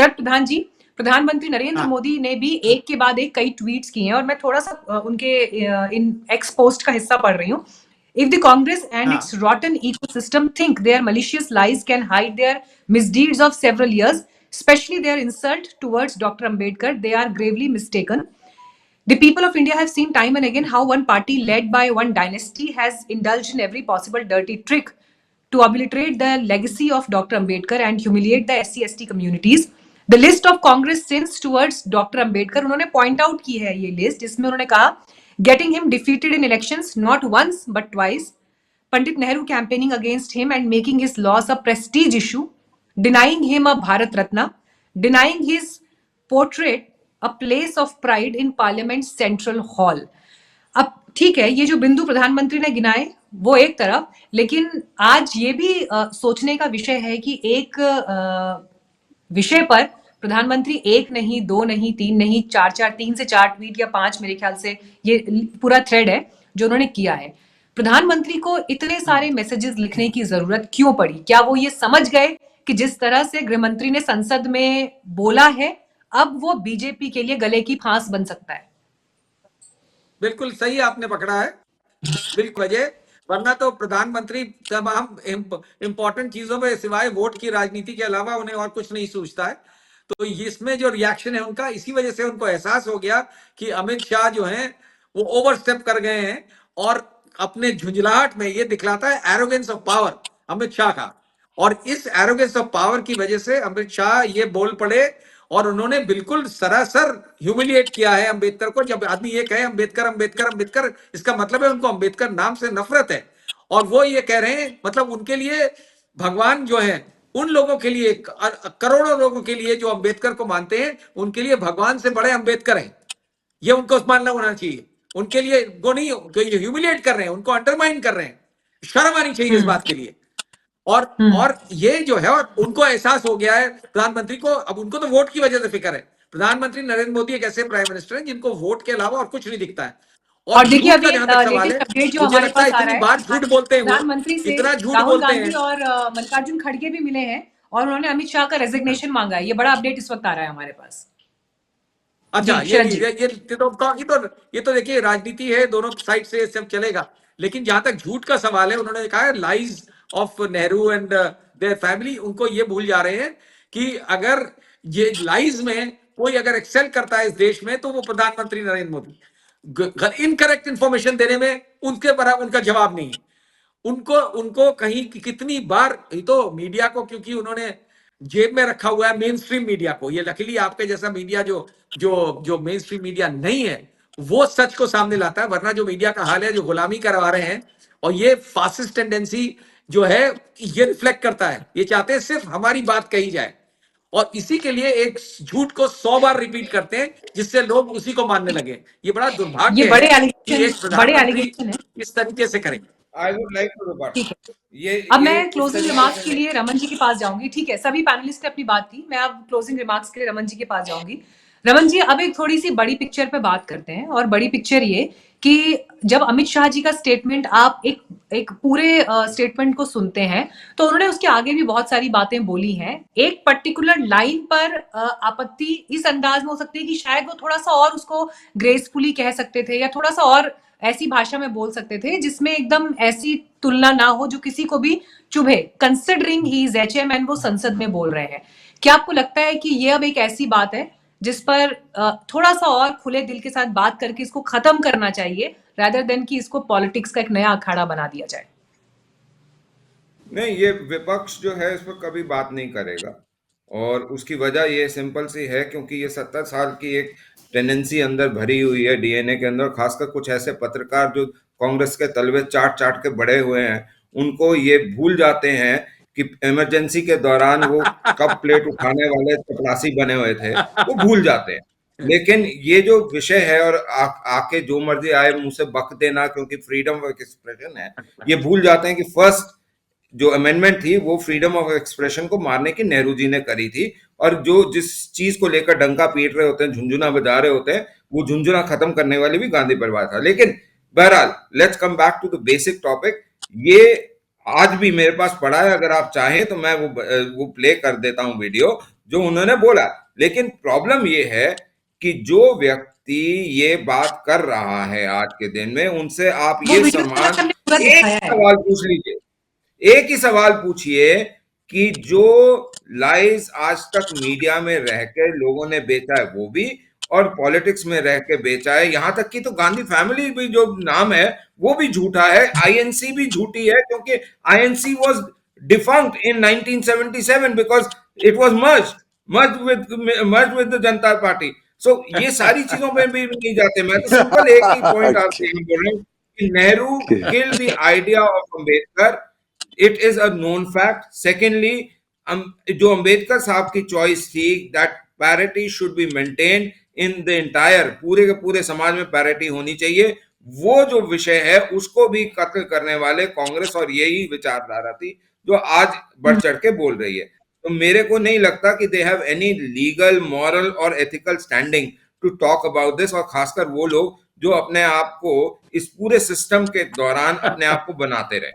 शरद प्रधान जी, प्रधानमंत्री नरेंद्र हाँ मोदी ने भी एक के बाद एक कई ट्वीट्स किए हैं और मैं थोड़ा सा उनके इन एक्स पोस्ट का हिस्सा पढ़ रही हूँ. If the Congress and its हाँ rotten ecosystem think their malicious lies can hide their misdeeds of several years, especially their insult towards Dr. Ambedkar, they are gravely mistaken. The people of India have seen time and again how one party led by one dynasty has indulged in every possible dirty trick to obliterate the legacy of Dr. Ambedkar and humiliate the SC/ST communities. The list of Congress sins towards Dr. Ambedkar, उन्होंने point out की है ये list, जिसमें उन्होंने कहा getting him defeated in elections not once but twice, Pandit Nehru campaigning against him and making his loss a prestige issue, denying him a Bharat Ratna, denying his portrait a place of pride in Parliament Central Hall. अब ठीक है, ये जो बिंदु प्रधानमंत्री ने गिनाए वो एक तरफ, लेकिन आज ये भी सोचने का विषय है कि एक विषय पर प्रधानमंत्री एक नहीं, दो नहीं, तीन नहीं, चार तीन से चार ट्वीट या 5 मेरे ख्याल से ये पूरा थ्रेड है जो उन्होंने किया है. प्रधानमंत्री को इतने सारे मैसेजेस लिखने की जरूरत क्यों पड़ी? क्या वो ये समझ गए कि जिस तरह से गृहमंत्री ने संसद में बोला है, अब वो बीजेपी के लिए गले की फांस बन सकता है? बिल्कुल सही आपने पकड़ा है, बिल्कुल वजह, वरना तो प्रधानमंत्री तमाम इंपॉर्टेंट चीजों में सिवाय वोट की राजनीति के अलावा उन्हें और कुछ नहीं सोचता है. तो इसमें जो रिएक्शन है उनका, इसी वजह से उनको एहसास हो गया कि अमित शाह जो हैं वो ओवरस्टेप कर गए हैं और अपने झुंझलाहट में ये दिखलाता है arrogance of power Amit Shah का. और इस एरोगेंस ऑफ पावर की वजह से अमित शाह ये बोल पड़े और उन्होंने बिल्कुल सरासर ह्यूमिलिएट किया है अंबेडकर को. जब आदमी ये कहे अंबेडकर अंबेडकर अंबेडकर, इसका मतलब है उनको अंबेडकर नाम से नफरत है. और वो ये कह रहे हैं, मतलब उनके लिए भगवान जो है, उन लोगों के लिए, करोड़ों लोगों के लिए जो अंबेडकर को मानते हैं, उनके लिए भगवान से बड़े अंबेडकर हैं. ये उनको मानना होना चाहिए. उनके लिए वो नहीं, ह्यूमिलिएट कर रहे हैं, उनको अंडरमाइन कर रहे हैं. शर्म आनी चाहिए इस बात के लिए. और ये जो है, और उनको एहसास हो गया है प्रधानमंत्री को. अब उनको तो वोट की वजह से फिक्र है. प्रधानमंत्री नरेंद्र मोदी एक ऐसे प्राइम मिनिस्टर हैं जिनको वोट के अलावा और कुछ नहीं दिखता है. और देखिए अभी जहां तक सवाल है, अपडेट जो मुझे हमारे लगता है पास आ रहा इतनी है, बार झूठ बोलते हैं, प्रधानमंत्री से इतना झूठ राहुल बोलते गांधी हैं. और मल्लिकार्जुन खड़गे भी मिले हैं और उन्होंने अमित शाह का रेजिग्नेशन मांगा है. ये बड़ा अपडेट इस वक्त आ रहा है हमारे पास. अच्छा, ये तो देखिए राजनीति है, दोनों साइड से सब चलेगा. लेकिन जहां तक झूठ का सवाल है, उन्होंने कहा है lies of Nehru and their family. उनको ये भूल जा रहे हैं कि अगर ये लाइज में कोई अगर एक्सेल करता है इस देश में, तो वो प्रधानमंत्री नरेंद्र मोदी. इनकरेक्ट इंफॉर्मेशन देने में उनके बराबर उनका जवाब नहीं है. उनको कहीं कितनी बार, ये तो मीडिया को, क्योंकि उन्होंने जेब में रखा हुआ है मेन स्ट्रीम मीडिया को. ये लकीली आपके जैसा मीडिया जो मेन स्ट्रीम मीडिया नहीं है, वो सच को सामने लाता है. वरना जो मीडिया का हाल है, जो गुलामी करवा रहे हैं, और ये फासिस्ट टेंडेंसी जो है, ये रिफ्लेक्ट करता है. ये चाहते हैं सिर्फ हमारी बात कही जाए, और इसी के लिए एक झूठ को 100 बार रिपीट करते हैं, जिससे लोग उसी को मानने लगे. ये बड़ा दुर्भाग्य है कि एक प्रधानमंत्री इस तरीके से करें. I would like to rebut. ठीक है, अब मैं क्लोजिंग रिमार्क्स के लिए रमन जी के पास जाऊंगी. ठीक है, सभी पैनलिस्ट ने अपनी बात की, मैं अब क्लोजिंग रिमार्क्स के लिए रमन जी के पास जाऊंगी. रमन जी, अब एक थोड़ी सी बड़ी पिक्चर पे बात करते हैं, और बड़ी पिक्चर ये कि जब अमित शाह जी का स्टेटमेंट, आप एक पूरे स्टेटमेंट को सुनते हैं, तो उन्होंने उसके आगे भी बहुत सारी बातें बोली हैं. एक पर्टिकुलर लाइन पर आपत्ति इस अंदाज में हो सकती है कि शायद वो थोड़ा सा और उसको ग्रेसफुली कह सकते थे, या थोड़ा सा और ऐसी भाषा में बोल सकते थे जिसमें एकदम ऐसी तुलना ना हो जो किसी को भी चुभे, considering he is HM and वो संसद में बोल रहे हैं. क्या आपको लगता है कि ये अब एक ऐसी बात है जिस पर थोड़ा सा और खुले दिल के साथ बात करके इसको खत्म करना चाहिए, रादर देन कि इसको पॉलिटिक्स का एक नया अखाड़ा बना दिया जाए? नहीं, ये विपक्ष जो है इस पर कभी बात नहीं करेगा, और उसकी वजह ये सिंपल सी है, क्योंकि ये 70 साल की एक टेंडेंसी अंदर भरी हुई है डीएनए के अंदर. खासकर कुछ ऐसे पत्रकार जो कांग्रेस के तलवे चाट चाट के बड़े हुए हैं, उनको ये भूल जाते हैं कि इमरजेंसी के दौरान वो कप प्लेट उठाने वाले चपरासी बने हुए थे, वो भूल जाते हैं. लेकिन ये जो विषय है, और आके जो मर्जी आए मुंह से बक देना, क्योंकि फ्रीडम ऑफ एक्सप्रेशन है, ये भूल जाते हैं कि फर्स्ट जो अमेंडमेंट थी वो फ्रीडम ऑफ एक्सप्रेशन को मारने की नेहरू जी ने करी थी. और जो जिस चीज को लेकर डंका पीट रहे होते हैं, झुंझुना बजा रहे होते हैं, वो झुंझुना खत्म करने वाली भी गांधी परिवार था. लेकिन बहरहाल, let's come back to the basic topic. ये आज भी मेरे पास पड़ा है, अगर आप चाहें तो मैं वो प्ले कर देता हूं वीडियो, जो उन्होंने बोला। लेकिन प्रॉब्लम ये है कि जो व्यक्ति ये बात कर रहा है आज के दिन में, उनसे आप वो ये वीडियो में समान हमने पूरा एक दिखाया है। सवाल पूछ लीजिए, एक ही सवाल पूछिए कि जो लाइज आज तक मीडिया में रह के लोगों ने बेचा है वो भी, और पॉलिटिक्स में रह के बेचा है, यहां तक कि तो गांधी फैमिली भी जो नाम है वो भी झूठा है, आईएनसी भी झूठी है, क्योंकि INC was defunct in 1977 because it was merge with the Janata party. सो ये सारी चीजों पे भी नहीं जाते। मैं तो सिंपल एक ही पॉइंट आपसे यहाँ बोल रहा हूँ कि Nehru killed the idea of Ambedkar, it is a known fact. Secondly, जो अंबेडकर साहब की चॉइस थी that parity should be maintained in the entire, पूरे के पूरे समाज में पैरिटी होनी चाहिए, वो जो विषय है उसको भी कत्ल करने वाले कांग्रेस और यही विचारधारा थी जो आज बढ़ चढ़ के बोल रही है। तो मेरे को नहीं लगता कि they have any legal, moral और ethical standing to talk about this, और खासकर वो लोग जो अपने आप को इस पूरे सिस्टम के दौरान अपने आप को बनाते रहे।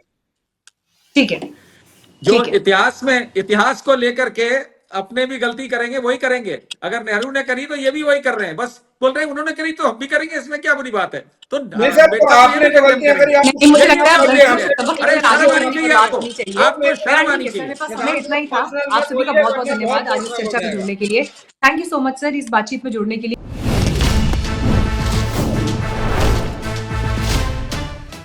ठीक है, जो ठीक है। इतिहास को लेकर के अपने भी गलती करेंगे वही करेंगे। अगर नेहरू ने करी तो ये भी वही कर रहे हैं, बस बोल रहे हैं उन्होंने करी तो हम भी करेंगे, इसमें क्या बुरी बात है। तो नहीं सर, तो अम्बेडकर आपने तो गलतियां करी, नहीं, मुझे लगता है बोलिए सबक अरे लेकर आगे शर्म बढ़ने आनी की चाहिए बात आपको, होनी चाहिए। आपको शर्म आनी ठीक है, चाहिए। मेरे पास समय इतना ही था। आप सभी का बहुत बहुत धन्यवाद आज इस चर्चा में जुड़ने के लिए। Thank you so much sir, इस बातचीत में जुड़ने के लिए।